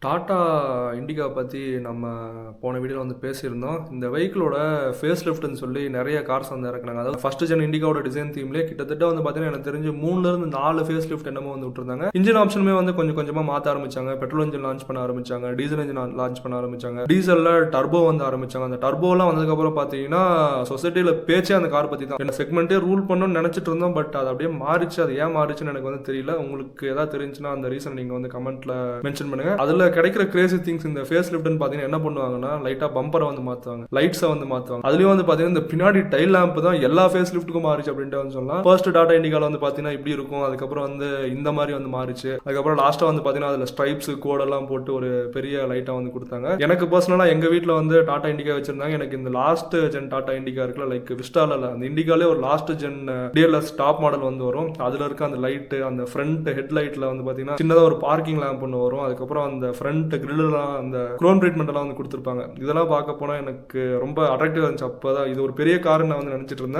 டாடா இண்டிகா பற்றி நம்ம போன வீடியோவில் வந்து பேசியிருந்தோம். இந்த வெஹிக்கிளோட ஃபேஸ் லிஃப்ட்னு சொல்லி நிறைய கார்ஸ் வந்து இறக்குனாங்க. அதாவது ஃபர்ஸ்ட் ஜென் இண்டிகாவோட டிசைன் தீம்லேயே கிட்டத்தட்ட வந்து பார்த்தீங்கன்னா எனக்கு தெரிஞ்சு 3லேருந்து 4 ஃபேஸ் லிஃப்ட் என்னமோ வந்து விட்டுருந்தாங்க. இன்ஜின் ஆப்ஷனுமே வந்து கொஞ்சம் கொஞ்சமாக மாற்ற ஆரம்பிச்சாங்க. பெட்ரோல் இன்ஜின் லான்ச் பண்ண ஆரம்பிச்சாங்க, டீசல் இன்ஜின் லான்ச் பண்ண ஆரம்பிச்சாங்க, டீசலில் டர்போ வந்து ஆரம்பிச்சாங்க. அந்த டர்போலாம் வந்ததுக்கப்புறம் பார்த்தீங்கன்னா சொசைட்டியில் பேச்சே அந்த கார் பற்றி தான். என்ன செக்மெண்ட்டே ரூல் பண்ணணும்னு நினச்சிட்டு இருந்தோம். பட் அது அப்படியே மாறிச்சு. அது ஏன் மாறிச்சுன்னு எனக்கு வந்து தெரியல. உங்களுக்கு ஏதாவது தெரிஞ்சுன்னா அந்த ரீசன் நீங்கள் வந்து கமெண்ட்டில் மென்ஷன் பண்ணுங்க. அதில் கிடைக்கிற கிரேசி திங்ஸ் இந்த ஃபேஸ் லிஃப்ட்னு பார்த்தீங்கன்னா என்ன பண்ணுவாங்கன்னா, லைட்டாக பம்பரை வந்து மாற்றுவாங்க, லைட்ஸை வந்து மாற்றுவாங்க. அதுலேயும் வந்து பார்த்தீங்கன்னா இந்த பின்னாடி டைல் லேம்ப் தான் எல்லா ஃபேஸ் லிஃப்ட்டுக்கும் மாறிச்சு அப்படின்ட்டு வந்து சொல்லலாம். ஃபர்ஸ்ட் டாடா இண்டிகாவில் வந்து பார்த்தீங்கன்னா இப்படி இருக்கும், அதுக்கப்புறம் வந்து இந்த மாதிரி வந்து மாறிச்சு, அதுக்கப்புறம் லாஸ்ட்டாக வந்து பார்த்தீங்கன்னா அதில் ஸ்ட்ரைப்ஸ் கோடெல்லாம் போட்டு ஒரு பெரிய லைட்டாக வந்து கொடுத்தாங்க. எனக்கு பர்சனலாக எங்கள் வீட்டில் வந்து டாடா இண்டிகா வச்சிருந்தாங்க. எனக்கு இந்த லாஸ்ட் ஜென் டாடா இண்டிகா இருக்குல்ல, லைக் விஸ்டால அந்த இண்டிகாலே ஒரு last gen DLS top model வந்து வரும். அதில் இருக்க அந்த லைட்டு, அந்த ஃப்ரண்ட் ஹெட்லைட்டில் வந்து பார்த்தீங்கன்னா சின்னதாக ஒரு பார்க்கிங் லேம்ப் ஒன்று வரும். அதுக்கப்புறம் அந்த ஃப்ரண்ட் கிரில்லாம் அந்த குரோன் ட்ரீட்மெண்ட் எல்லாம் வந்து கொடுத்துருப்பாங்க. இதெல்லாம் பார்க்க போனால் எனக்கு ரொம்ப அட்ராக்டிவ் இருந்துச்சு. அப்போ தான் இது ஒரு பெரிய கார்னு நான் வந்து நினச்சிட்டு இருந்தேன்.